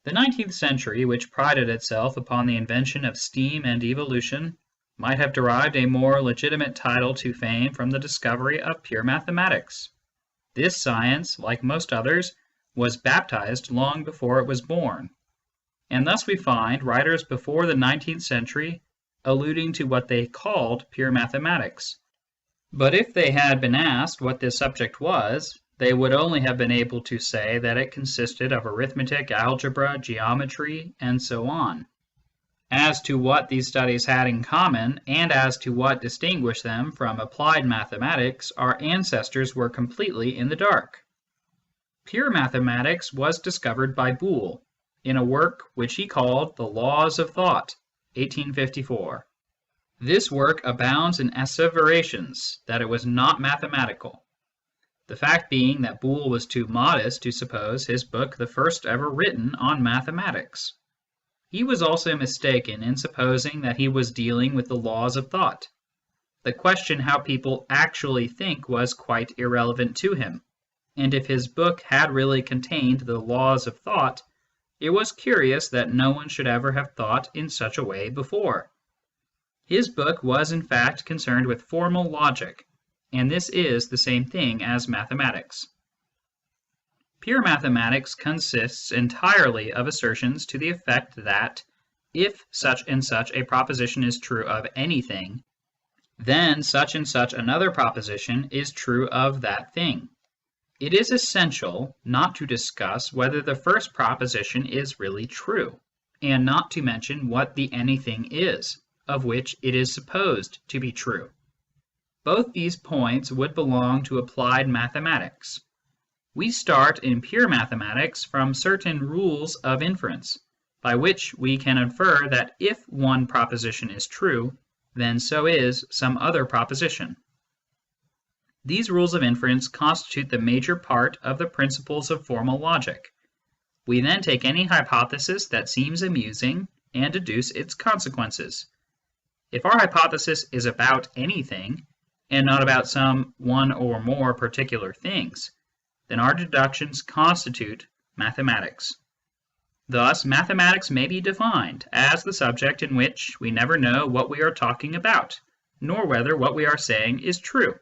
The 19th century, which prided itself upon the invention of steam and evolution, might have derived a more legitimate title to fame from the discovery of pure mathematics. This science, like most others, was baptized long before it was born, and thus we find writers before the 19th century alluding to what they called pure mathematics. But if they had been asked what this subject was, they would only have been able to say that it consisted of arithmetic, algebra, geometry, and so on. As to what these studies had in common, and as to what distinguished them from applied mathematics, our ancestors were completely in the dark. Pure mathematics was discovered by Boole, in a work which he called The Laws of Thought, 1854. This work abounds in asseverations that it was not mathematical, the fact being that Boole was too modest to suppose his book the first ever written on mathematics. He was also mistaken in supposing that he was dealing with the laws of thought. The question how people actually think was quite irrelevant to him, and if his book had really contained the laws of thought, it was curious that no one should ever have thought in such a way before. His book was in fact concerned with formal logic, and this is the same thing as mathematics. Pure mathematics consists entirely of assertions to the effect that, if such and such a proposition is true of anything, then such and such another proposition is true of that thing. It is essential not to discuss whether the first proposition is really true, and not to mention what the anything is, of which it is supposed to be true. Both these points would belong to applied mathematics. We start in pure mathematics from certain rules of inference, by which we can infer that if one proposition is true, then so is some other proposition. These rules of inference constitute the major part of the principles of formal logic. We then take any hypothesis that seems amusing and deduce its consequences. If our hypothesis is about anything, and not about some one or more particular things, then our deductions constitute mathematics. Thus, mathematics may be defined as the subject in which we never know what we are talking about, nor whether what we are saying is true.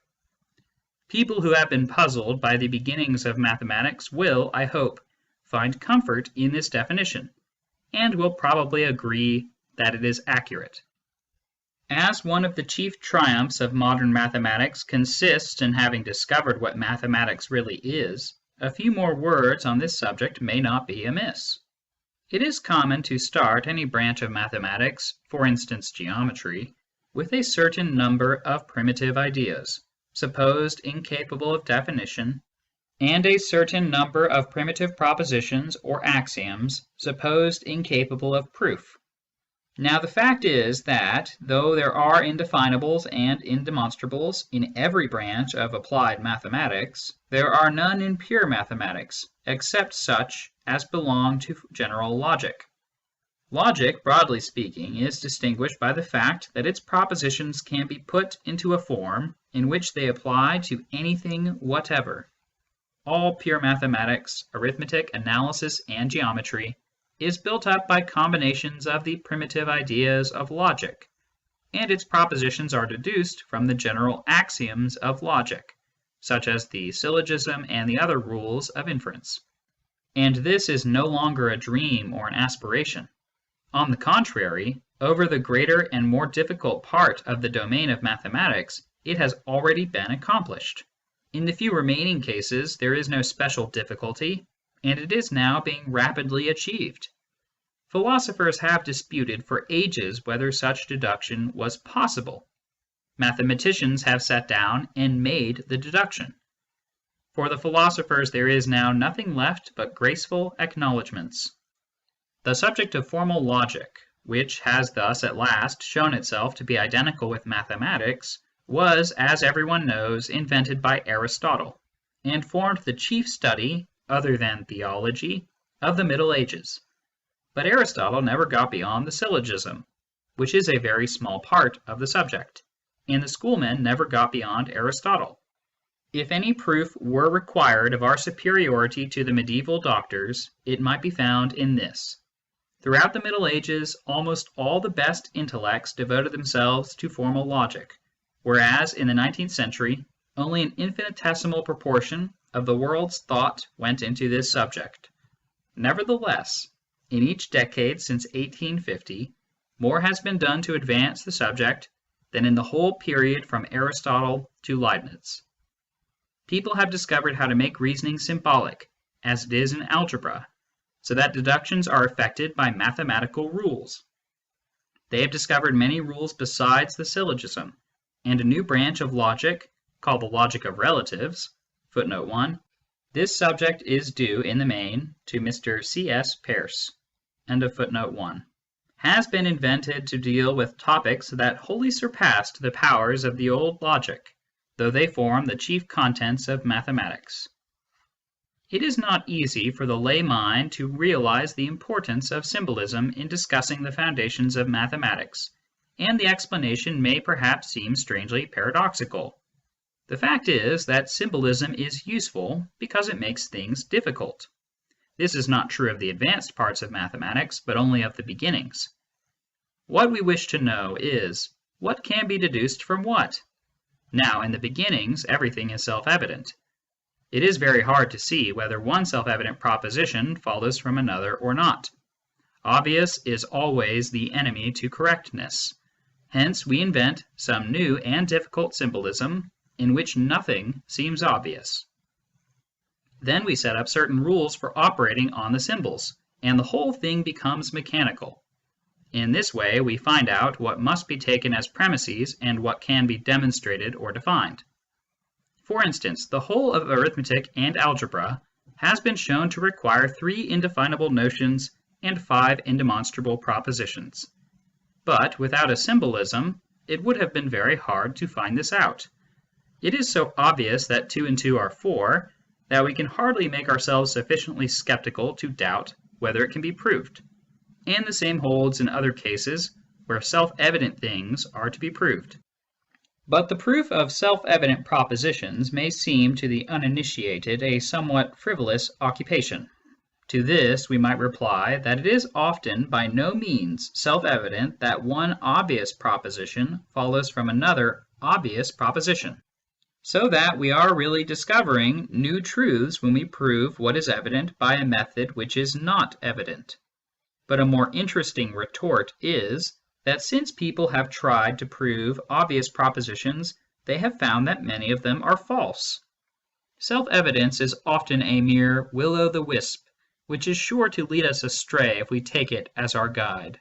People who have been puzzled by the beginnings of mathematics will, I hope, find comfort in this definition, and will probably agree that it is accurate. As one of the chief triumphs of modern mathematics consists in having discovered what mathematics really is, a few more words on this subject may not be amiss. It is common to start any branch of mathematics, for instance geometry, with a certain number of primitive ideas, supposed incapable of definition, and a certain number of primitive propositions or axioms, supposed incapable of proof. Now the fact is that, though there are indefinables and indemonstrables in every branch of applied mathematics, there are none in pure mathematics, except such as belong to general logic. Logic, broadly speaking, is distinguished by the fact that its propositions can be put into a form in which they apply to anything whatever. All pure mathematics, arithmetic, analysis, and geometry, is built up by combinations of the primitive ideas of logic, and its propositions are deduced from the general axioms of logic, such as the syllogism and the other rules of inference. And this is no longer a dream or an aspiration. On the contrary, over the greater and more difficult part of the domain of mathematics, it has already been accomplished. In the few remaining cases, there is no special difficulty, and it is now being rapidly achieved. Philosophers have disputed for ages whether such deduction was possible. Mathematicians have sat down and made the deduction. For the philosophers there is now nothing left but graceful acknowledgments. The subject of formal logic, which has thus at last shown itself to be identical with mathematics, was, as everyone knows, invented by Aristotle, and formed the chief study, other than theology, of the Middle Ages. But Aristotle never got beyond the syllogism, which is a very small part of the subject, and the schoolmen never got beyond Aristotle. If any proof were required of our superiority to the medieval doctors, it might be found in this. Throughout the Middle Ages, almost all the best intellects devoted themselves to formal logic, whereas in the 19th century only an infinitesimal proportion of the world's thought went into this subject. Nevertheless, in each decade since 1850, more has been done to advance the subject than in the whole period from Aristotle to Leibniz. People have discovered how to make reasoning symbolic, as it is in algebra, so that deductions are effected by mathematical rules. They have discovered many rules besides the syllogism, and a new branch of logic, called the logic of relatives (footnote 1). This subject is due in the main to Mr. C.S. Peirce (footnote 1), has been invented to deal with topics that wholly surpassed the powers of the old logic, though they form the chief contents of mathematics. It is not easy for the lay mind to realize the importance of symbolism in discussing the foundations of mathematics, and the explanation may perhaps seem strangely paradoxical. The fact is that symbolism is useful because it makes things difficult. This is not true of the advanced parts of mathematics, but only of the beginnings. What we wish to know is, what can be deduced from what? Now, in the beginnings, everything is self-evident. It is very hard to see whether one self-evident proposition follows from another or not. Obvious is always the enemy to correctness. Hence, we invent some new and difficult symbolism in which nothing seems obvious. Then we set up certain rules for operating on the symbols, and the whole thing becomes mechanical. In this way, we find out what must be taken as premises and what can be demonstrated or defined. For instance, the whole of arithmetic and algebra has been shown to require 3 indefinable notions and 5 indemonstrable propositions. But without a symbolism, it would have been very hard to find this out. It is so obvious that 2 and 2 are 4 that we can hardly make ourselves sufficiently skeptical to doubt whether it can be proved. And the same holds in other cases where self-evident things are to be proved. But the proof of self-evident propositions may seem to the uninitiated a somewhat frivolous occupation. To this we might reply that it is often by no means self-evident that one obvious proposition follows from another obvious proposition, so that we are really discovering new truths when we prove what is evident by a method which is not evident. But a more interesting retort is that since people have tried to prove obvious propositions, they have found that many of them are false. Self-evidence is often a mere will-o'-the-wisp, which is sure to lead us astray if we take it as our guide.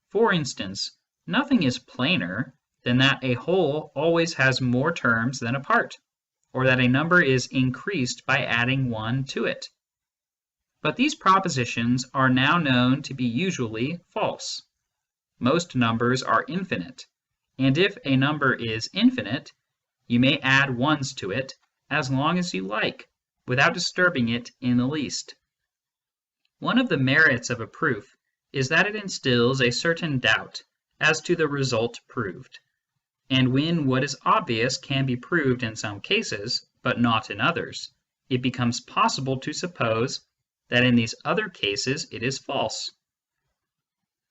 For instance, nothing is plainer than that a whole always has more terms than a part, or that a number is increased by adding 1 to it. But these propositions are now known to be usually false. Most numbers are infinite, and if a number is infinite, you may add 1s to it as long as you like, without disturbing it in the least. One of the merits of a proof is that it instills a certain doubt as to the result proved. And when what is obvious can be proved in some cases, but not in others, it becomes possible to suppose that in these other cases it is false.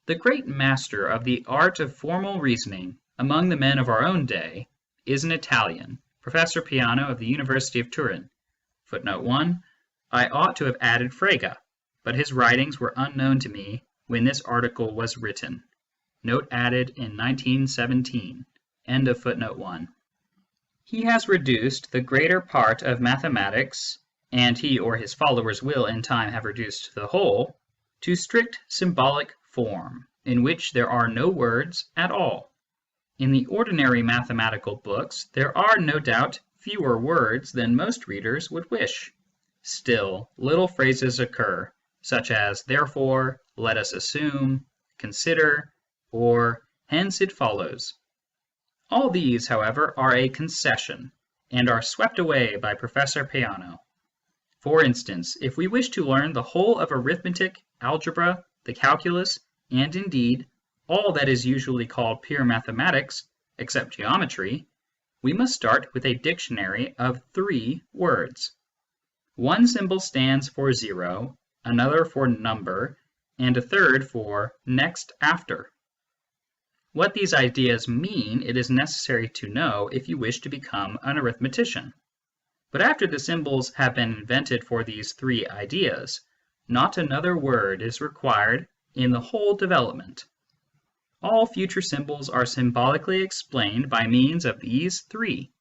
The great master of the art of formal reasoning among the men of our own day is an Italian, Professor Peano of the University of Turin. Footnote 1. I ought to have added Frege, but his writings were unknown to me when this article was written. Note added in 1917. End of footnote 1. He has reduced the greater part of mathematics, and he or his followers will in time have reduced the whole, to strict symbolic form, in which there are no words at all. In the ordinary mathematical books there are no doubt fewer words than most readers would wish. Still, little phrases occur, such as therefore, let us assume, consider, or hence it follows. All these, however, are a concession, and are swept away by Professor Peano. For instance, if we wish to learn the whole of arithmetic, algebra, the calculus, and indeed all that is usually called pure mathematics, except geometry, we must start with a dictionary of 3 words. One symbol stands for 0, another for number, and a third for next after. What these ideas mean it is necessary to know if you wish to become an arithmetician. But after the symbols have been invented for these 3 ideas, not another word is required in the whole development. All future symbols are symbolically explained by means of these 3.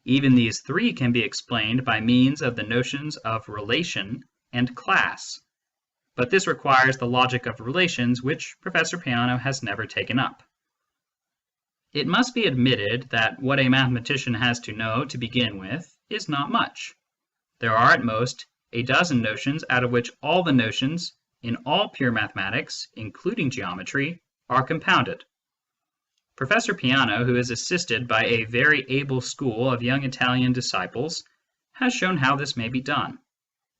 Even these 3 can be explained by means of the notions of relation and class. But this requires the logic of relations, which Professor Peano has never taken up. It must be admitted that what a mathematician has to know to begin with is not much. There are at most a dozen notions out of which all the notions in all pure mathematics, including geometry, are compounded. Professor Peano, who is assisted by a very able school of young Italian disciples, has shown how this may be done.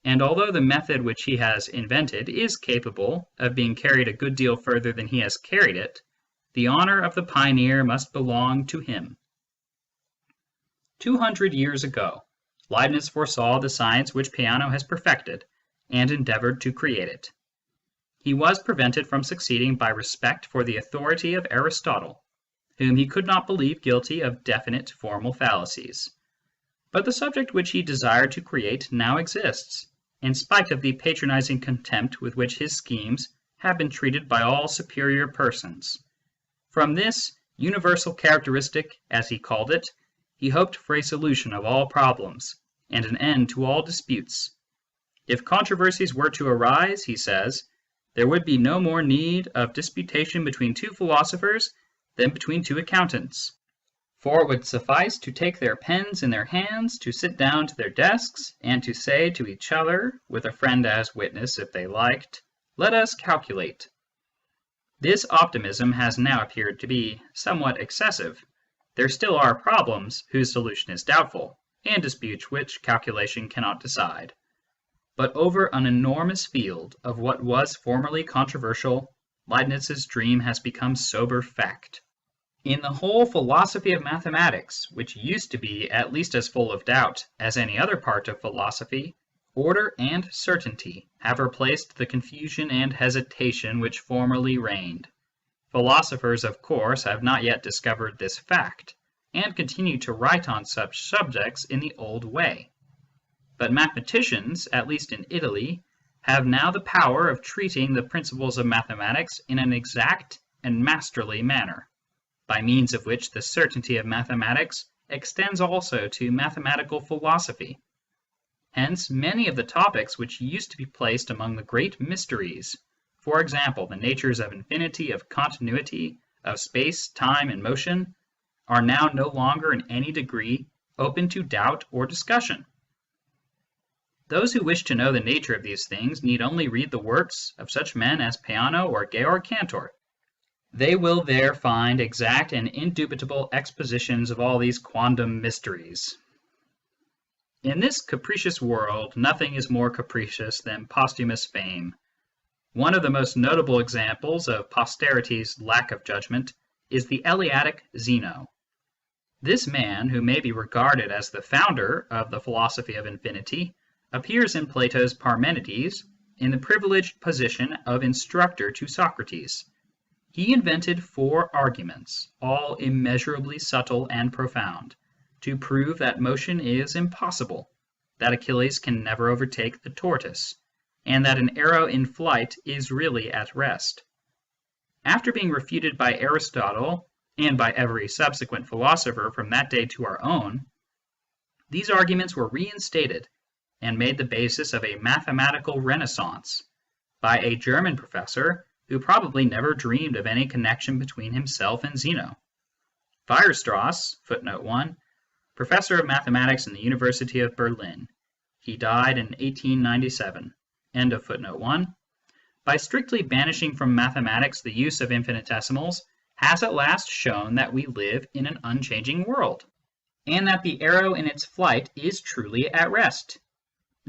And although the method which he has invented is capable of being carried a good deal further than he has carried it, the honor of the pioneer must belong to him. 200 years ago, Leibniz foresaw the science which Peano has perfected, and endeavored to create it. He was prevented from succeeding by respect for the authority of Aristotle, whom he could not believe guilty of definite formal fallacies. But the subject which he desired to create now exists, in spite of the patronizing contempt with which his schemes have been treated by all superior persons. From this universal characteristic, as he called it, he hoped for a solution of all problems, and an end to all disputes. If controversies were to arise, he says, there would be no more need of disputation between 2 philosophers than between 2 accountants. For it would suffice to take their pens in their hands, to sit down to their desks, and to say to each other, with a friend as witness if they liked, "Let us calculate." This optimism has now appeared to be somewhat excessive. There still are problems whose solution is doubtful, and disputes which calculation cannot decide. But over an enormous field of what was formerly controversial, Leibniz's dream has become sober fact. In the whole philosophy of mathematics, which used to be at least as full of doubt as any other part of philosophy, order and certainty have replaced the confusion and hesitation which formerly reigned. Philosophers, of course, have not yet discovered this fact, and continue to write on such subjects in the old way. But mathematicians, at least in Italy, have now the power of treating the principles of mathematics in an exact and masterly manner, by means of which the certainty of mathematics extends also to mathematical philosophy. Hence, many of the topics which used to be placed among the great mysteries, for example, the natures of infinity, of continuity, of space, time, and motion, are now no longer in any degree open to doubt or discussion. Those who wish to know the nature of these things need only read the works of such men as Peano or Georg Cantor. They will there find exact and indubitable expositions of all these quantum mysteries. In this capricious world, nothing is more capricious than posthumous fame. One of the most notable examples of posterity's lack of judgment is the Eleatic Zeno. This man, who may be regarded as the founder of the philosophy of infinity, appears in Plato's Parmenides in the privileged position of instructor to Socrates. He invented 4 arguments, all immeasurably subtle and profound, to prove that motion is impossible, that Achilles can never overtake the tortoise, and that an arrow in flight is really at rest. After being refuted by Aristotle, and by every subsequent philosopher from that day to our own, these arguments were reinstated and made the basis of a mathematical renaissance by a German professor who probably never dreamed of any connection between himself and Zeno. Weierstrass, footnote 1, professor of mathematics in the University of Berlin. He died in 1897. End of footnote 1. By strictly banishing from mathematics the use of infinitesimals, has at last shown that we live in an unchanging world, and that the arrow in its flight is truly at rest.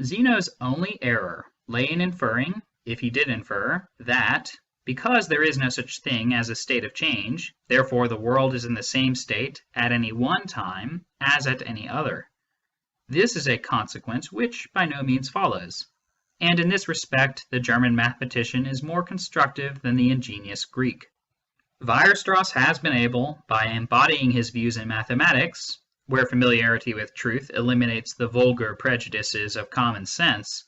Zeno's only error lay in inferring, if he did infer, that, Because there is no such thing as a state of change, therefore the world is in the same state at any one time as at any other. This is a consequence which by no means follows, and in this respect the German mathematician is more constructive than the ingenious Greek. Weierstrass has been able, by embodying his views in mathematics, where familiarity with truth eliminates the vulgar prejudices of common sense,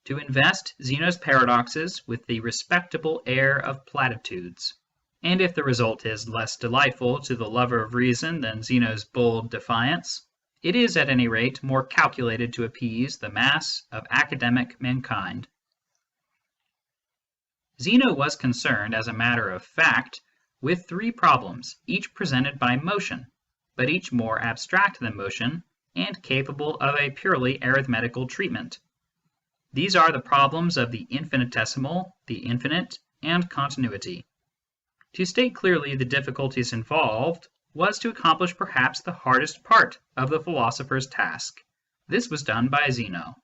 to invest Zeno's paradoxes with the respectable air of platitudes. And if the result is less delightful to the lover of reason than Zeno's bold defiance, it is at any rate more calculated to appease the mass of academic mankind. Zeno was concerned, as a matter of fact, with three problems, each presented by motion, but each more abstract than motion and capable of a purely arithmetical treatment. These are the problems of the infinitesimal, the infinite, and continuity. To state clearly the difficulties involved was to accomplish perhaps the hardest part of the philosopher's task. This was done by Zeno.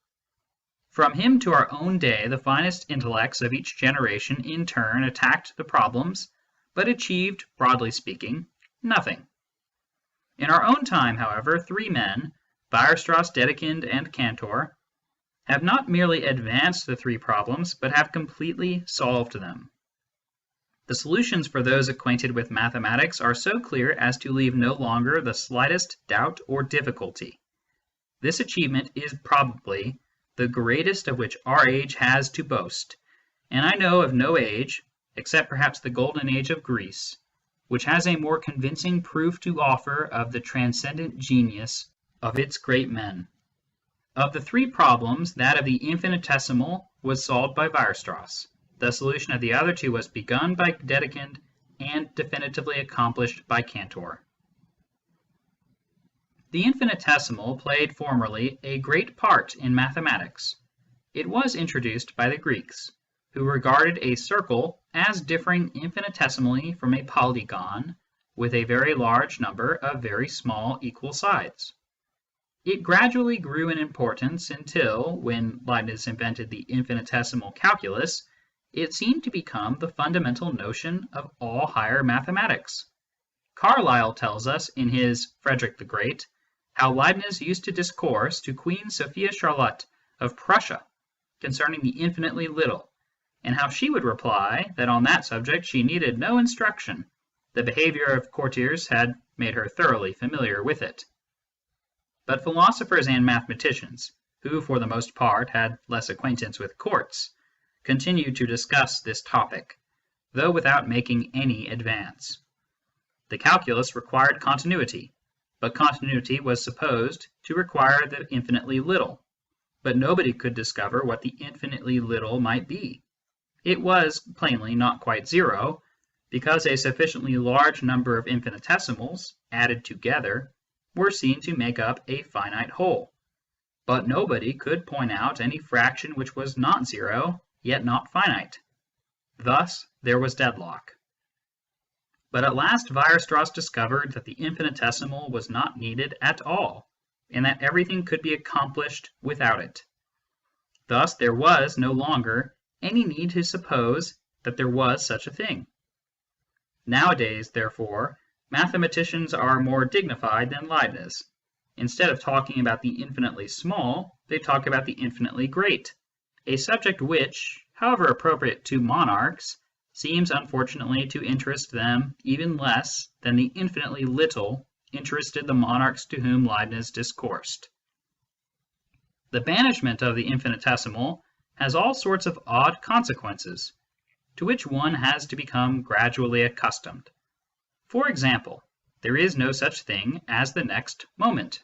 From him to our own day, the finest intellects of each generation in turn attacked the problems, but achieved, broadly speaking, nothing. In our own time, however, three men, Weierstrass, Dedekind, and Cantor, have not merely advanced the three problems, but have completely solved them. The solutions for those acquainted with mathematics are so clear as to leave no longer the slightest doubt or difficulty. This achievement is probably the greatest of which our age has to boast, and I know of no age, except perhaps the golden age of Greece, which has a more convincing proof to offer of the transcendent genius of its great men. Of the three problems, that of the infinitesimal was solved by Weierstrass. The solution of the other two was begun by Dedekind and definitively accomplished by Cantor. The infinitesimal played formerly a great part in mathematics. It was introduced by the Greeks, who regarded a circle as differing infinitesimally from a polygon with a very large number of very small equal sides. It gradually grew in importance until, when Leibniz invented the infinitesimal calculus, it seemed to become the fundamental notion of all higher mathematics. Carlyle tells us in his Frederick the Great how Leibniz used to discourse to Queen Sophia Charlotte of Prussia concerning the infinitely little, and how she would reply that on that subject she needed no instruction. The behavior of courtiers had made her thoroughly familiar with it. But philosophers and mathematicians, who for the most part had less acquaintance with courts, continued to discuss this topic, though without making any advance. The calculus required continuity, but continuity was supposed to require the infinitely little, but nobody could discover what the infinitely little might be. It was plainly not quite zero, because a sufficiently large number of infinitesimals, added together, were seen to make up a finite whole. But nobody could point out any fraction which was not zero, yet not finite. Thus there was deadlock. But at last Weierstrass discovered that the infinitesimal was not needed at all, and that everything could be accomplished without it. Thus there was no longer any need to suppose that there was such a thing. Nowadays, therefore, mathematicians are more dignified than Leibniz. Instead of talking about the infinitely small, they talk about the infinitely great, a subject which, however appropriate to monarchs, seems unfortunately to interest them even less than the infinitely little interested the monarchs to whom Leibniz discoursed. The banishment of the infinitesimal has all sorts of odd consequences, to which one has to become gradually accustomed. For example, there is no such thing as the next moment.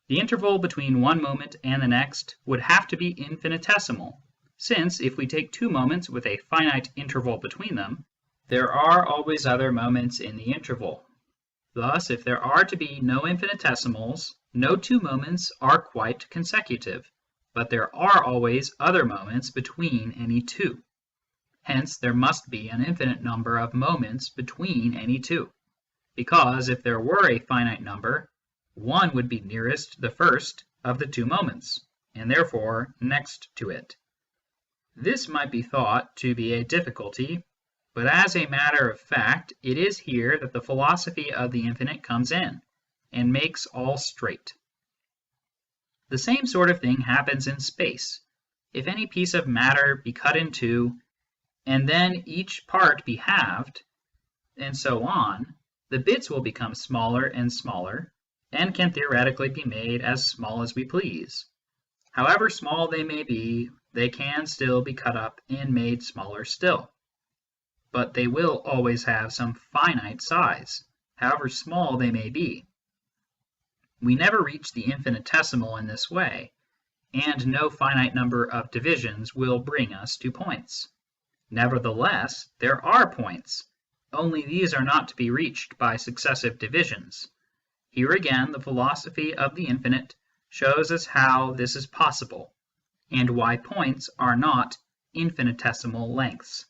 The interval between one moment and the next would have to be infinitesimal, since if we take two moments with a finite interval between them, there are always other moments in the interval. Thus, if there are to be no infinitesimals, no two moments are quite consecutive, but there are always other moments between any two. Hence there must be an infinite number of moments between any two, because if there were a finite number, one would be nearest the first of the two moments, and therefore next to it. This might be thought to be a difficulty, but as a matter of fact, it is here that the philosophy of the infinite comes in, and makes all straight. The same sort of thing happens in space. If any piece of matter be cut in two, and then each part be halved, and so on, the bits will become smaller and smaller, and can theoretically be made as small as we please. However small they may be, they can still be cut up and made smaller still. But they will always have some finite size, however small they may be. We never reach the infinitesimal in this way, and no finite number of divisions will bring us to points. Nevertheless, there are points, only these are not to be reached by successive divisions. Here again, the philosophy of the infinite shows us how this is possible, and why points are not infinitesimal lengths.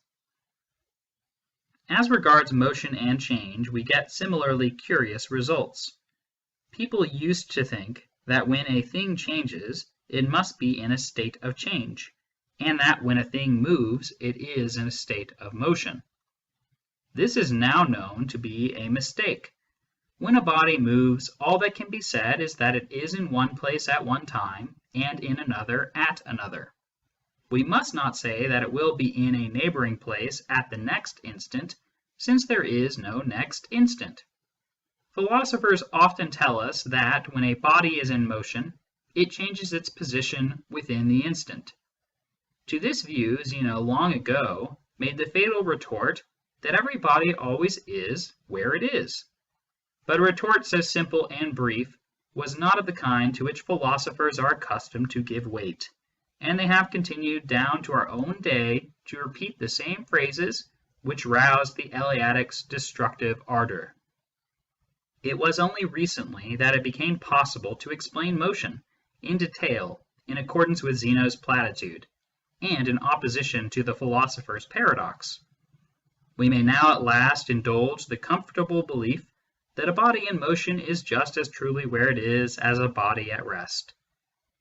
As regards motion and change, we get similarly curious results. People used to think that when a thing changes, it must be in a state of change, and that when a thing moves, it is in a state of motion. This is now known to be a mistake. When a body moves, all that can be said is that it is in one place at one time, and in another at another. We must not say that it will be in a neighboring place at the next instant, since there is no next instant. Philosophers often tell us that when a body is in motion, it changes its position within the instant. To this view, Zeno long ago made the fatal retort that every body always is where it is. But a retort so simple and brief was not of the kind to which philosophers are accustomed to give weight, and they have continued down to our own day to repeat the same phrases which roused the Eleatic's destructive ardor. It was only recently that it became possible to explain motion in detail in accordance with Zeno's platitude, and in opposition to the philosopher's paradox. We may now at last indulge the comfortable belief that a body in motion is just as truly where it is as a body at rest.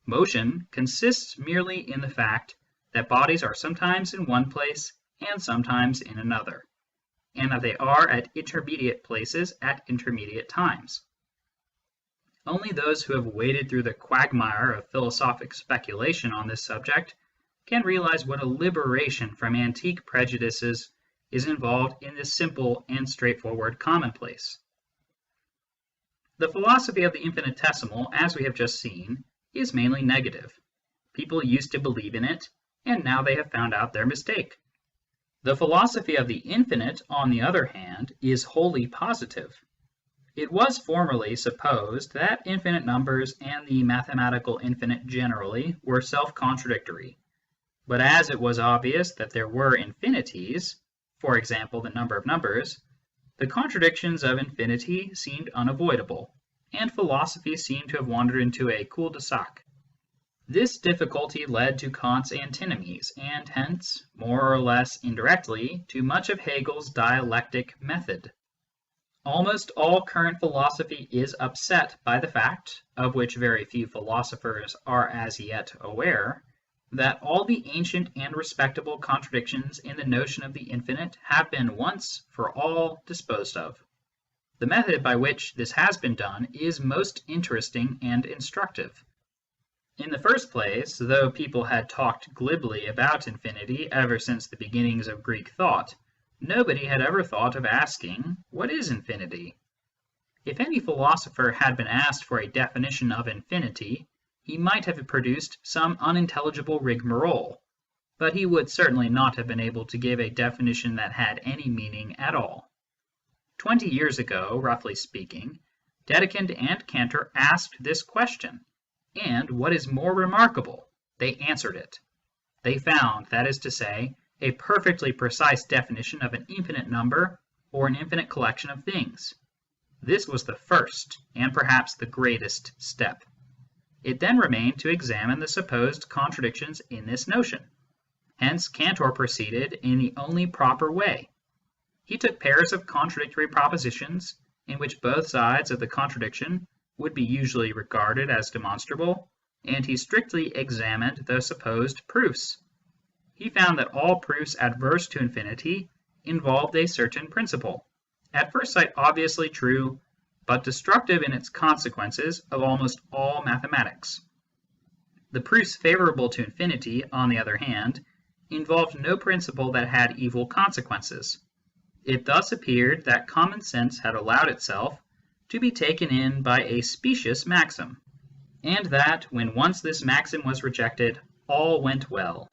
Motion consists merely in the fact that bodies are sometimes in one place and sometimes in another, and that they are at intermediate places at intermediate times. Only those who have waded through the quagmire of philosophic speculation on this subject can realize what a liberation from antique prejudices is involved in this simple and straightforward commonplace. The philosophy of the infinitesimal, as we have just seen, is mainly negative. People used to believe in it, and now they have found out their mistake. The philosophy of the infinite, on the other hand, is wholly positive. It was formerly supposed that infinite numbers and the mathematical infinite generally were self-contradictory. But as it was obvious that there were infinities, for example the number of numbers, the contradictions of infinity seemed unavoidable, and philosophy seemed to have wandered into a cul-de-sac. This difficulty led to Kant's antinomies, and hence, more or less indirectly, to much of Hegel's dialectic method. Almost all current philosophy is upset by the fact, of which very few philosophers are as yet aware, that all the ancient and respectable contradictions in the notion of the infinite have been once for all disposed of. The method by which this has been done is most interesting and instructive. In the first place, though people had talked glibly about infinity ever since the beginnings of Greek thought, nobody had ever thought of asking, what is infinity? If any philosopher had been asked for a definition of infinity, he might have produced some unintelligible rigmarole, but he would certainly not have been able to give a definition that had any meaning at all. 20 years ago, roughly speaking, Dedekind and Cantor asked this question, and, what is more remarkable, they answered it. They found, that is to say, a perfectly precise definition of an infinite number or an infinite collection of things. This was the first, and perhaps the greatest, step. It then remained to examine the supposed contradictions in this notion. Hence Cantor proceeded in the only proper way. He took pairs of contradictory propositions, in which both sides of the contradiction would be usually regarded as demonstrable, and he strictly examined the supposed proofs. He found that all proofs adverse to infinity involved a certain principle, at first sight obviously true, but destructive in its consequences of almost all mathematics. The proofs favourable to infinity, on the other hand, involved no principle that had evil consequences. It thus appeared that common sense had allowed itself to be taken in by a specious maxim, and that, when once this maxim was rejected, all went well.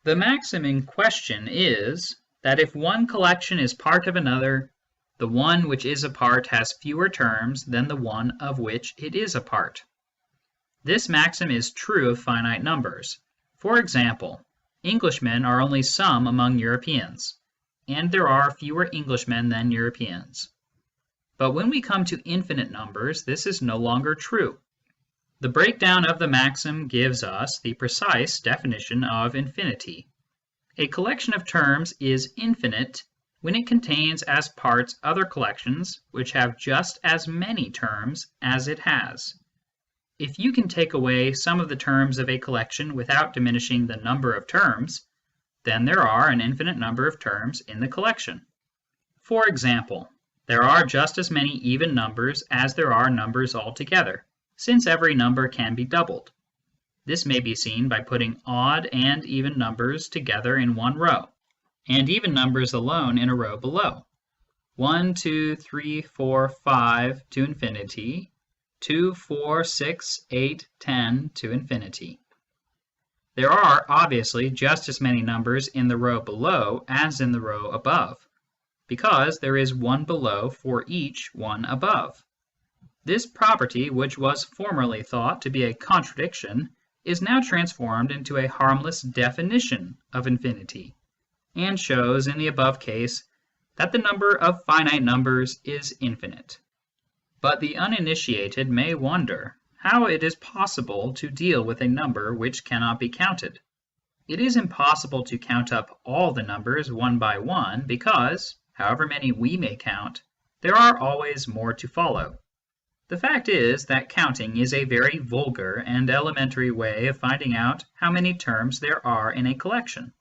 The maxim in question is that if one collection is part of another, the one which is a part has fewer terms than the one of which it is a part. This maxim is true of finite numbers. For example, Englishmen are only some among Europeans, and there are fewer Englishmen than Europeans. But when we come to infinite numbers, this is no longer true. The breakdown of the maxim gives us the precise definition of infinity. A collection of terms is infinite when it contains as parts other collections which have just as many terms as it has. If you can take away some of the terms of a collection without diminishing the number of terms, then there are an infinite number of terms in the collection. For example, there are just as many even numbers as there are numbers altogether, since every number can be doubled. This may be seen by putting odd and even numbers together in one row, and even numbers alone in a row below. 1, 2, 3, 4, 5 to infinity, 2, 4, 6, 8, 10 to infinity. There are obviously just as many numbers in the row below as in the row above, because there is one below for each one above. This property, which was formerly thought to be a contradiction, is now transformed into a harmless definition of infinity, and shows in the above case that the number of finite numbers is infinite. But the uninitiated may wonder how it is possible to deal with a number which cannot be counted. It is impossible to count up all the numbers one by one because, however many we may count, there are always more to follow. The fact is that counting is a very vulgar and elementary way of finding out how many terms there are in a collection.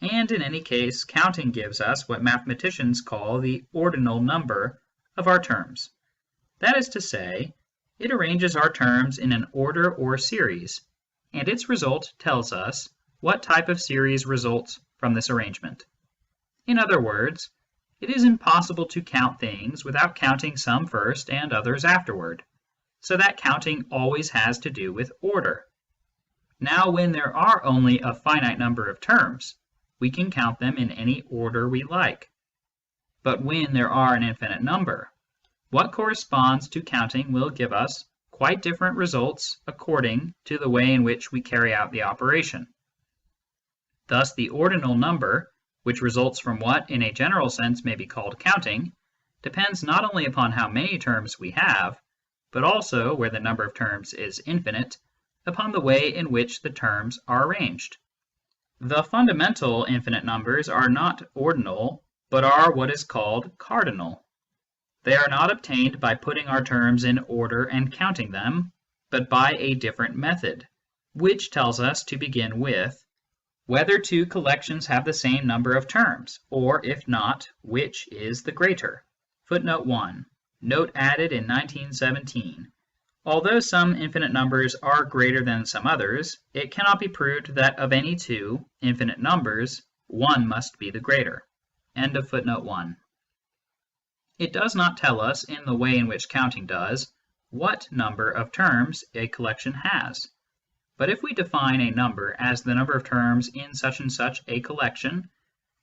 And in any case, counting gives us what mathematicians call the ordinal number of our terms. That is to say, it arranges our terms in an order or series, and its result tells us what type of series results from this arrangement. In other words, it is impossible to count things without counting some first and others afterward, so that counting always has to do with order. Now, when there are only a finite number of terms, we can count them in any order we like. But when there are an infinite number, what corresponds to counting will give us quite different results according to the way in which we carry out the operation. Thus, the ordinal number, which results from what in a general sense may be called counting, depends not only upon how many terms we have, but also, where the number of terms is infinite, upon the way in which the terms are arranged. The fundamental infinite numbers are not ordinal, but are what is called cardinal. They are not obtained by putting our terms in order and counting them, but by a different method, which tells us to begin with whether two collections have the same number of terms, or if not, which is the greater. Footnote 1. Note added in 1917. Although some infinite numbers are greater than some others, it cannot be proved that of any two infinite numbers, one must be the greater. End of footnote 1. It does not tell us, in the way in which counting does, what number of terms a collection has. But if we define a number as the number of terms in such and such a collection,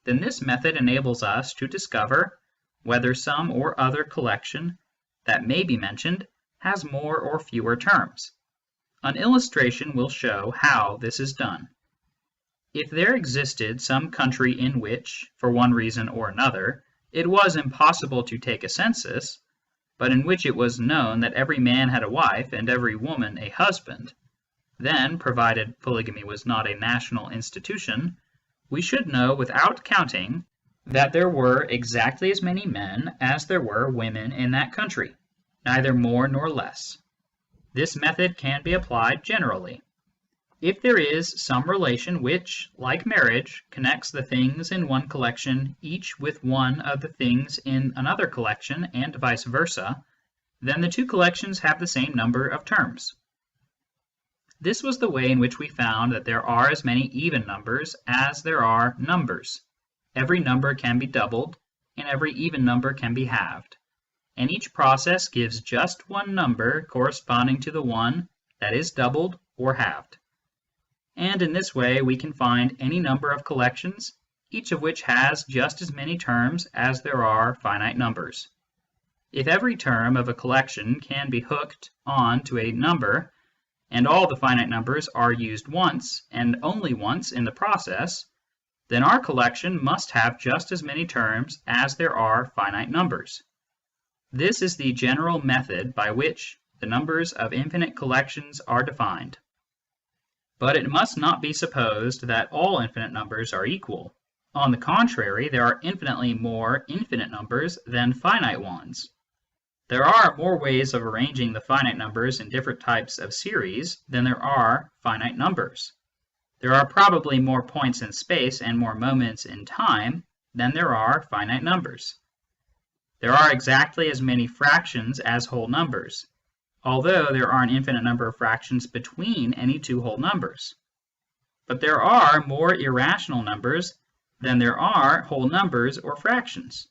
then this method enables us to discover whether some or other collection that may be mentioned has more or fewer terms. An illustration will show how this is done. If there existed some country in which, for one reason or another, it was impossible to take a census, but in which it was known that every man had a wife and every woman a husband, then, provided polygamy was not a national institution, we should know without counting that there were exactly as many men as there were women in that country, neither more nor less. This method can be applied generally. If there is some relation which, like marriage, connects the things in one collection each with one of the things in another collection and vice versa, then the two collections have the same number of terms. This was the way in which we found that there are as many even numbers as there are numbers. Every number can be doubled, and every even number can be halved. And each process gives just one number corresponding to the one that is doubled or halved. And in this way we can find any number of collections, each of which has just as many terms as there are finite numbers. If every term of a collection can be hooked on to a number, and all the finite numbers are used once and only once in the process, then our collection must have just as many terms as there are finite numbers. This is the general method by which the numbers of infinite collections are defined. But it must not be supposed that all infinite numbers are equal. On the contrary, there are infinitely more infinite numbers than finite ones. There are more ways of arranging the finite numbers in different types of series than there are finite numbers. There are probably more points in space and more moments in time than there are finite numbers. There are exactly as many fractions as whole numbers, although there are an infinite number of fractions between any two whole numbers. But there are more irrational numbers than there are whole numbers or fractions.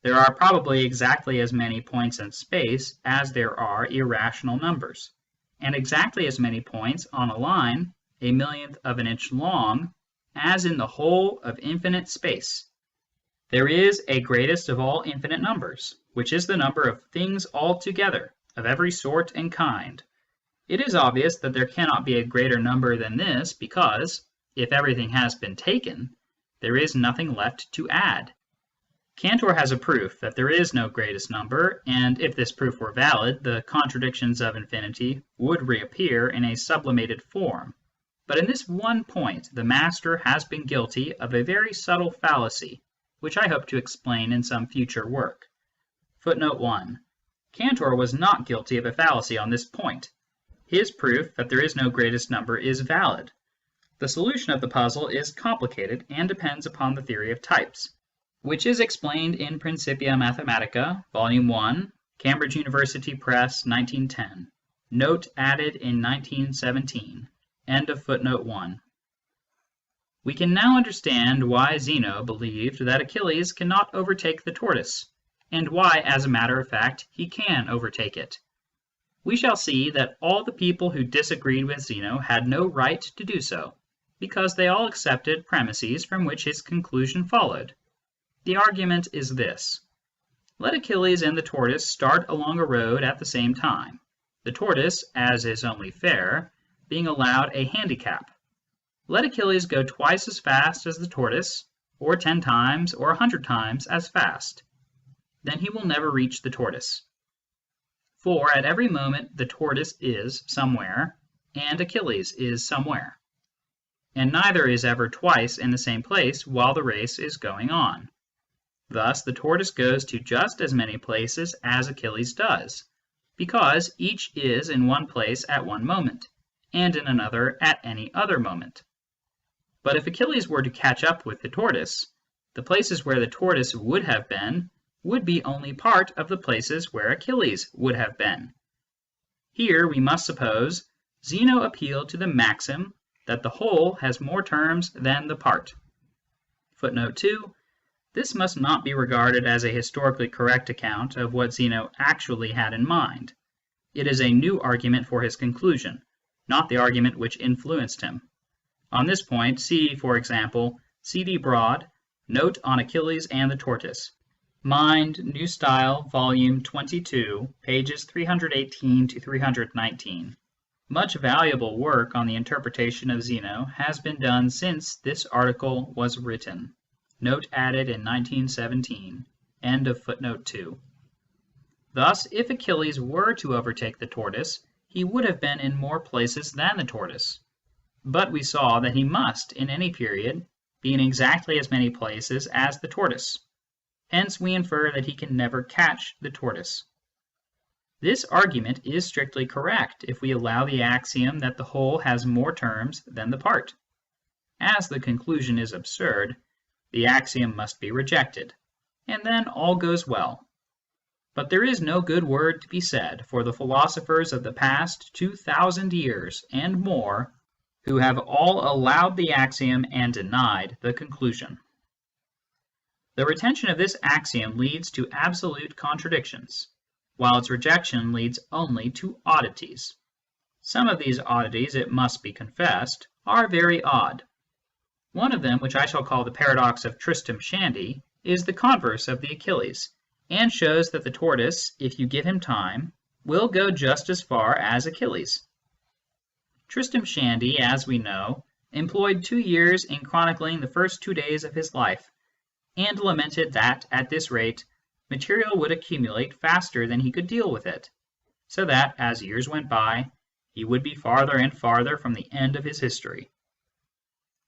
There are probably exactly as many points in space as there are irrational numbers, and exactly as many points on a line a millionth of an inch long as in the whole of infinite space. There is a greatest of all infinite numbers, which is the number of things altogether, of every sort and kind. It is obvious that there cannot be a greater number than this because, if everything has been taken, there is nothing left to add. Cantor has a proof that there is no greatest number, and if this proof were valid, the contradictions of infinity would reappear in a sublimated form. But in this one point, the master has been guilty of a very subtle fallacy, which I hope to explain in some future work. Footnote 1. Cantor was not guilty of a fallacy on this point. His proof that there is no greatest number is valid. The solution of the puzzle is complicated and depends upon the theory of types, which is explained in Principia Mathematica, Volume 1, Cambridge University Press, 1910. Note added in 1917. End of footnote 1. We can now understand why Zeno believed that Achilles cannot overtake the tortoise, and why, as a matter of fact, he can overtake it. We shall see that all the people who disagreed with Zeno had no right to do so, because they all accepted premises from which his conclusion followed. The argument is this. Let Achilles and the tortoise start along a road at the same time, the tortoise, as is only fair, being allowed a handicap. Let Achilles go twice as fast as the tortoise, or 10 times or 100 times as fast. Then he will never reach the tortoise. For at every moment the tortoise is somewhere, and Achilles is somewhere. And neither is ever twice in the same place while the race is going on. Thus the tortoise goes to just as many places as Achilles does, because each is in one place at one moment, and in another at any other moment. But if Achilles were to catch up with the tortoise, the places where the tortoise would have been would be only part of the places where Achilles would have been. Here we must suppose Zeno appealed to the maxim that the whole has more terms than the part. Footnote 2. This must not be regarded as a historically correct account of what Zeno actually had in mind. It is a new argument for his conclusion, not the argument which influenced him. On this point, see, for example, C.D. Broad, Note on Achilles and the Tortoise. Mind, New Style, Volume 22, pages 318 to 319. Much valuable work on the interpretation of Zeno has been done since this article was written. Note added in 1917. End of footnote 2. Thus, if Achilles were to overtake the tortoise, he would have been in more places than the tortoise. But we saw that he must, in any period, be in exactly as many places as the tortoise. Hence we infer that he can never catch the tortoise. This argument is strictly correct if we allow the axiom that the whole has more terms than the part. As the conclusion is absurd, the axiom must be rejected, and then all goes well. But there is no good word to be said for the philosophers of the past 2,000 years and more, who have all allowed the axiom and denied the conclusion. The retention of this axiom leads to absolute contradictions, while its rejection leads only to oddities. Some of these oddities, it must be confessed, are very odd. One of them, which I shall call the paradox of Tristram Shandy, is the converse of the Achilles, and shows that the tortoise, if you give him time, will go just as far as Achilles. Tristram Shandy, as we know, employed 2 years in chronicling the first 2 days of his life, and lamented that, at this rate, material would accumulate faster than he could deal with it, so that, as years went by, he would be farther and farther from the end of his history.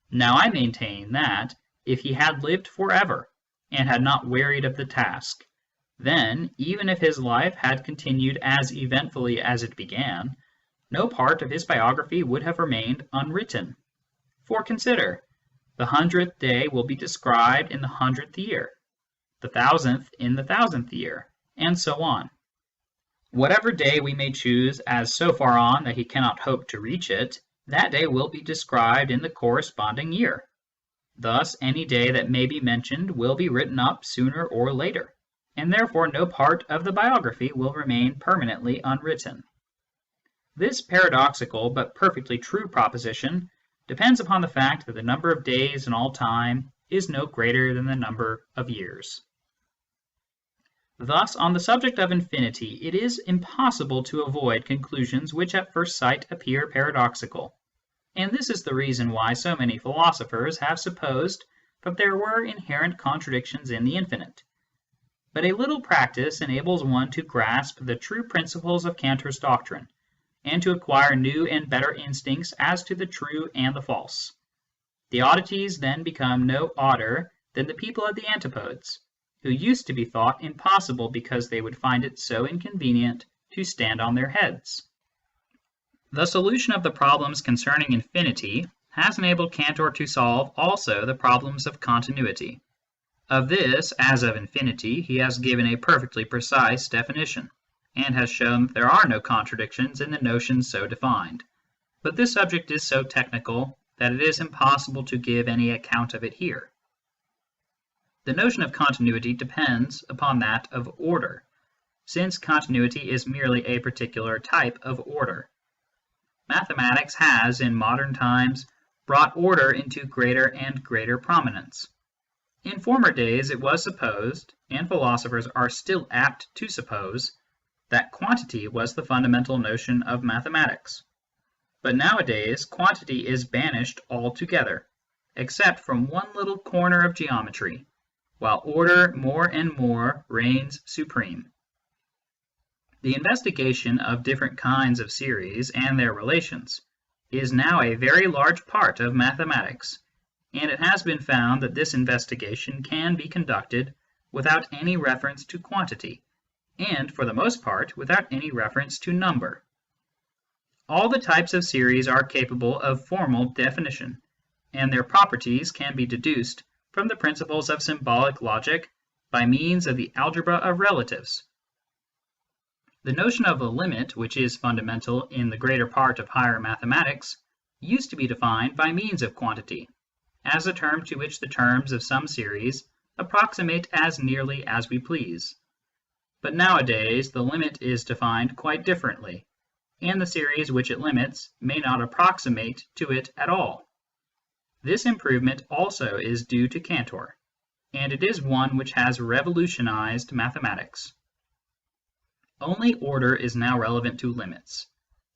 Now I maintain that, if he had lived forever, and had not wearied of the task, then, even if his life had continued as eventfully as it began, no part of his biography would have remained unwritten. For consider, the 100th day will be described in the 100th year, the 1000th in the 1000th year, and so on. Whatever day we may choose as so far on that he cannot hope to reach it, that day will be described in the corresponding year. Thus any day that may be mentioned will be written up sooner or later, and therefore no part of the biography will remain permanently unwritten. This paradoxical but perfectly true proposition depends upon the fact that the number of days in all time is no greater than the number of years. Thus, on the subject of infinity, it is impossible to avoid conclusions which at first sight appear paradoxical, and this is the reason why so many philosophers have supposed that there were inherent contradictions in the infinite. But a little practice enables one to grasp the true principles of Cantor's doctrine, and to acquire new and better instincts as to the true and the false. The oddities then become no odder than the people at the antipodes, who used to be thought impossible because they would find it so inconvenient to stand on their heads. The solution of the problems concerning infinity has enabled Cantor to solve also the problems of continuity. Of this, as of infinity, he has given a perfectly precise definition, and has shown that there are no contradictions in the notions so defined. But this subject is so technical that it is impossible to give any account of it here. The notion of continuity depends upon that of order, since continuity is merely a particular type of order. Mathematics has, in modern times, brought order into greater and greater prominence. In former days it was supposed, and philosophers are still apt to suppose, that quantity was the fundamental notion of mathematics. But nowadays quantity is banished altogether, except from one little corner of geometry, while order more and more reigns supreme. The investigation of different kinds of series and their relations is now a very large part of mathematics, and it has been found that this investigation can be conducted without any reference to quantity, and for the most part without any reference to number. All the types of series are capable of formal definition, and their properties can be deduced from the principles of symbolic logic by means of the algebra of relatives. The notion of a limit, which is fundamental in the greater part of higher mathematics, used to be defined by means of quantity, as a term to which the terms of some series approximate as nearly as we please. But nowadays the limit is defined quite differently, and the series which it limits may not approximate to it at all. This improvement also is due to Cantor, and it is one which has revolutionized mathematics. Only order is now relevant to limits.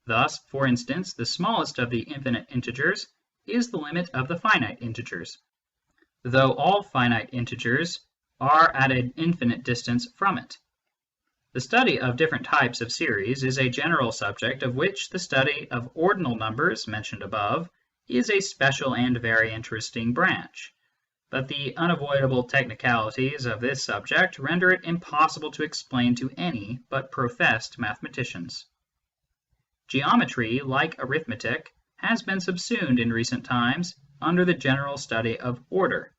Thus, for instance, the smallest of the infinite integers is the limit of the finite integers, though all finite integers are at an infinite distance from it. The study of different types of series is a general subject of which the study of ordinal numbers mentioned above is a special and very interesting branch. but the unavoidable technicalities of this subject render it impossible to explain to any but professed mathematicians. Geometry, like arithmetic, has been subsumed in recent times under the general study of order.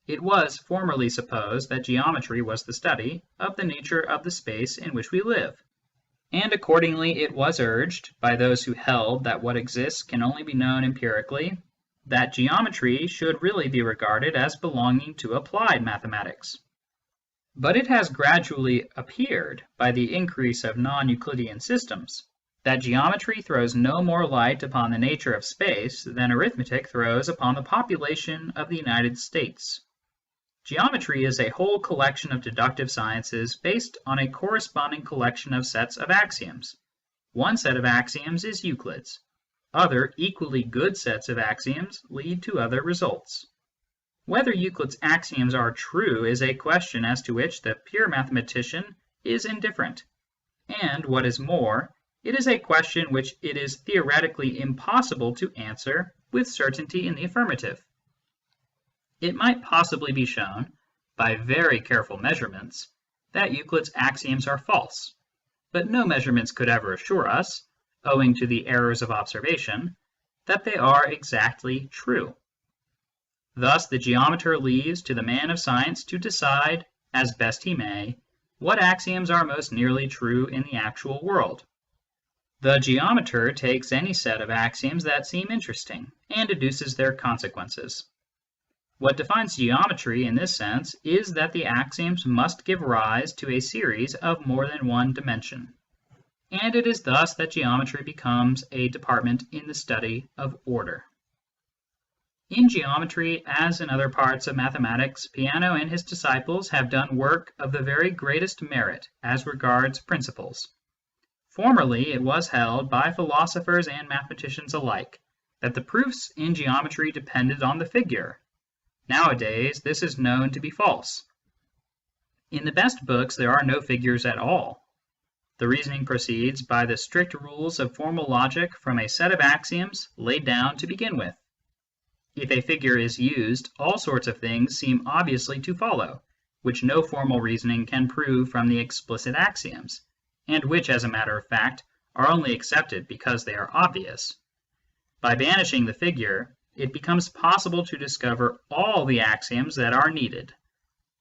It was formerly supposed that geometry was the study of the nature of the space in which we live, and accordingly it was urged, by those who held that what exists can only be known empirically, that geometry should really be regarded as belonging to applied mathematics. But it has gradually appeared, by the increase of non-Euclidean systems, that geometry throws no more light upon the nature of space than arithmetic throws upon the population of the United States. Geometry is a whole collection of deductive sciences based on a corresponding collection of sets of axioms. One set of axioms is Euclid's. Other equally good sets of axioms lead to other results. Whether Euclid's axioms are true is a question as to which the pure mathematician is indifferent, and, what is more, it is a question which it is theoretically impossible to answer with certainty in the affirmative. It might possibly be shown, by very careful measurements, that Euclid's axioms are false, but no measurements could ever assure us, owing to the errors of observation, that they are exactly true. Thus the geometer leaves to the man of science to decide, as best he may, what axioms are most nearly true in the actual world. The geometer takes any set of axioms that seem interesting, and deduces their consequences. What defines geometry in this sense is that the axioms must give rise to a series of more than one dimension, and it is thus that geometry becomes a department in the study of order. In geometry, as in other parts of mathematics, Peano and his disciples have done work of the very greatest merit as regards principles. Formerly, it was held by philosophers and mathematicians alike that the proofs in geometry depended on the figure. Nowadays, this is known to be false. In the best books, there are no figures at all. The reasoning proceeds by the strict rules of formal logic from a set of axioms laid down to begin with. If a figure is used, all sorts of things seem obviously to follow, which no formal reasoning can prove from the explicit axioms, and which, as a matter of fact, are only accepted because they are obvious. By banishing the figure, it becomes possible to discover all the axioms that are needed,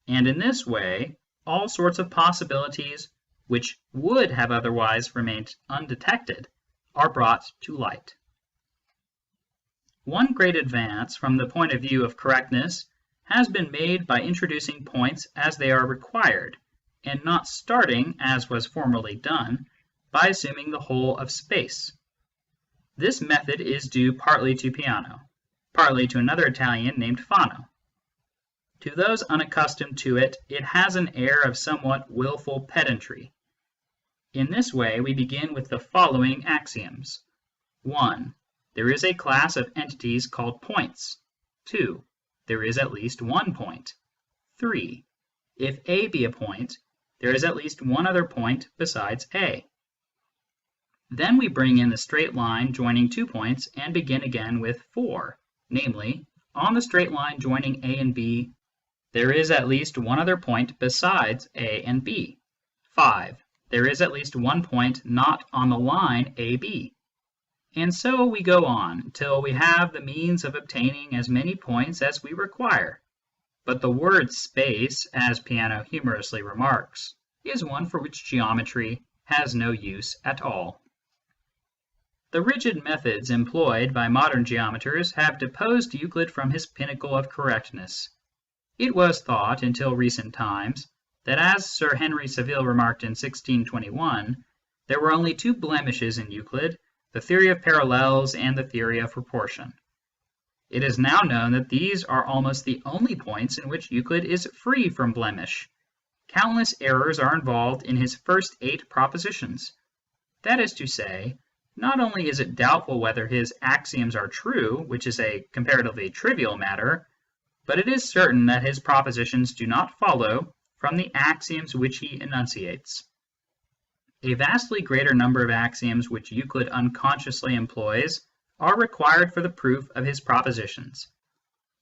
and in this way all sorts of possibilities which would have otherwise remained undetected are brought to light. One great advance from the point of view of correctness has been made by introducing points as they are required, and not starting, as was formerly done, by assuming the whole of space. This method is due partly to Peano, partly to another Italian named Fano. To those unaccustomed to it, it has an air of somewhat wilful pedantry. In this way, we begin with the following axioms. 1. There is a class of entities called points. 2. There is at least one point. 3. If A be a point, there is at least one other point besides A. Then we bring in the straight line joining 2 points and begin again with 4. Namely, on the straight line joining A and B, there is at least one other point besides A and B. 5. There is at least one point not on the line AB. And so we go on till we have the means of obtaining as many points as we require. But the word space, as Peano humorously remarks, is one for which geometry has no use at all. The rigid methods employed by modern geometers have deposed Euclid from his pinnacle of correctness. It was thought, until recent times, that, as Sir Henry Savile remarked in 1621, there were only 2 blemishes in Euclid, the theory of parallels and the theory of proportion. It is now known that these are almost the only points in which Euclid is free from blemish. Countless errors are involved in his first 8 propositions. That is to say, not only is it doubtful whether his axioms are true, which is a comparatively trivial matter, but it is certain that his propositions do not follow from the axioms which he enunciates. A vastly greater number of axioms which Euclid unconsciously employs are required for the proof of his propositions.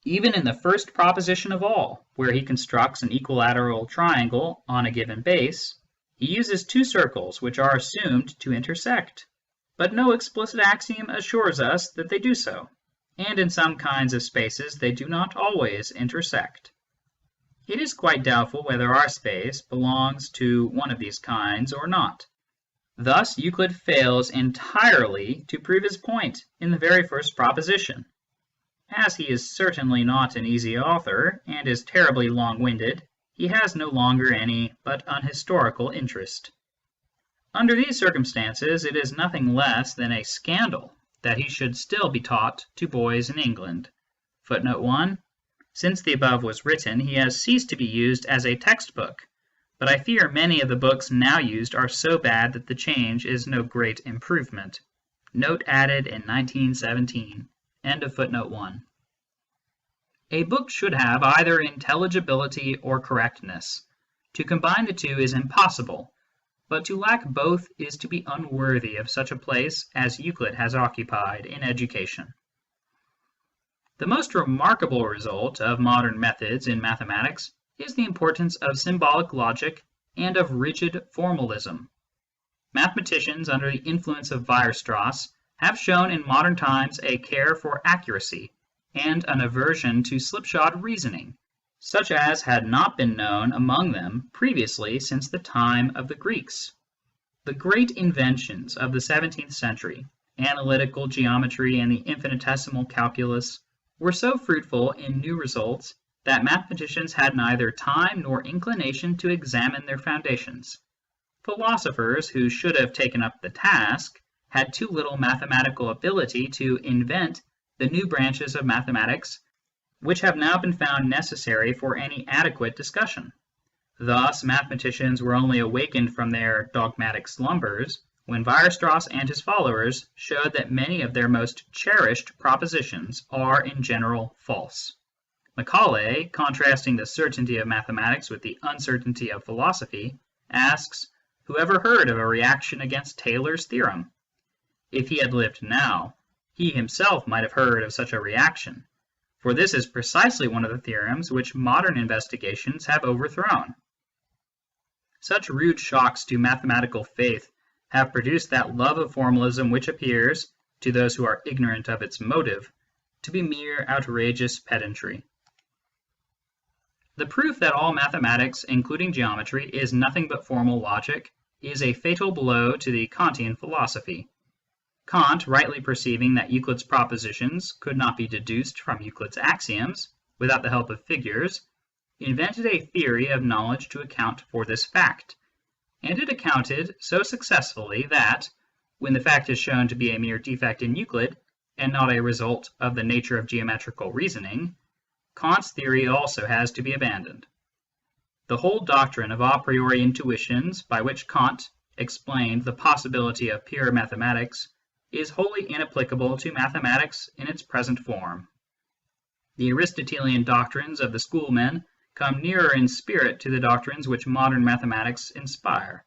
Even in the first proposition of all, where he constructs an equilateral triangle on a given base, he uses two circles which are assumed to intersect, but no explicit axiom assures us that they do so, and in some kinds of spaces they do not always intersect. It is quite doubtful whether our space belongs to one of these kinds or not. Thus Euclid fails entirely to prove his point in the very first proposition. As he is certainly not an easy author, and is terribly long-winded, he has no longer any but unhistorical interest. Under these circumstances, it is nothing less than a scandal that he should still be taught to boys in England. Footnote 1. Since the above was written, he has ceased to be used as a textbook, but I fear many of the books now used are so bad that the change is no great improvement. Note added in 1917. End of footnote 1. A book should have either intelligibility or correctness. To combine the two is impossible, but to lack both is to be unworthy of such a place as Euclid has occupied in education. The most remarkable result of modern methods in mathematics is the importance of symbolic logic and of rigid formalism. Mathematicians under the influence of Weierstrass have shown in modern times a care for accuracy and an aversion to slipshod reasoning, such as had not been known among them previously since the time of the Greeks. The great inventions of the 17th century, analytical geometry and the infinitesimal calculus, were so fruitful in new results that mathematicians had neither time nor inclination to examine their foundations. Philosophers who should have taken up the task had too little mathematical ability to invent the new branches of mathematics which have now been found necessary for any adequate discussion. Thus mathematicians were only awakened from their dogmatic slumbers when Weierstrass and his followers showed that many of their most cherished propositions are in general false. Macaulay, contrasting the certainty of mathematics with the uncertainty of philosophy, asks, "Who ever heard of a reaction against Taylor's theorem?" If he had lived now, he himself might have heard of such a reaction, for this is precisely one of the theorems which modern investigations have overthrown. Such rude shocks to mathematical faith have produced that love of formalism which appears, to those who are ignorant of its motive, to be mere outrageous pedantry. The proof that all mathematics, including geometry, is nothing but formal logic is a fatal blow to the Kantian philosophy. Kant, rightly perceiving that Euclid's propositions could not be deduced from Euclid's axioms without the help of figures, invented a theory of knowledge to account for this fact, and it accounted so successfully that, when the fact is shown to be a mere defect in Euclid and not a result of the nature of geometrical reasoning, Kant's theory also has to be abandoned. The whole doctrine of a priori intuitions, by which Kant explained the possibility of pure mathematics, is wholly inapplicable to mathematics in its present form. The Aristotelian doctrines of the schoolmen come nearer in spirit to the doctrines which modern mathematics inspire,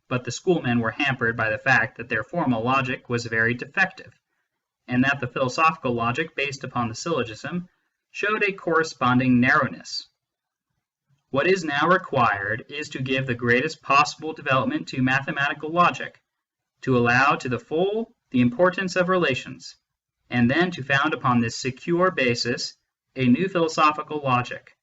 but the schoolmen were hampered by the fact that their formal logic was very defective, and that the philosophical logic based upon the syllogism showed a corresponding narrowness. What is now required is to give the greatest possible development to mathematical logic, to allow to the full the importance of relations, and then to found upon this secure basis a new philosophical logic,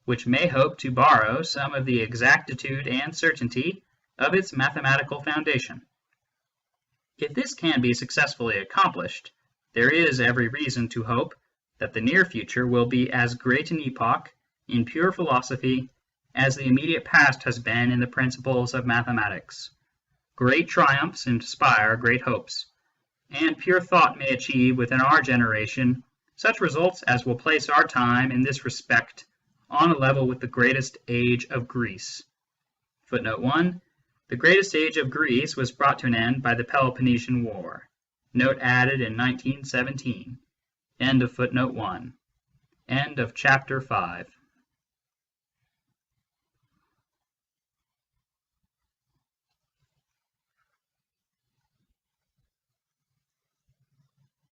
which may hope to borrow some of the exactitude and certainty of its mathematical foundation. If this can be successfully accomplished, there is every reason to hope that the near future will be as great an epoch in pure philosophy as the immediate past has been in the principles of mathematics. Great triumphs inspire great hopes, and pure thought may achieve within our generation such results as will place our time in this respect on a level with the greatest age of Greece. Footnote 1. The greatest age of Greece was brought to an end by the Peloponnesian War. Note added in 1917. End of footnote 1. End of chapter 5.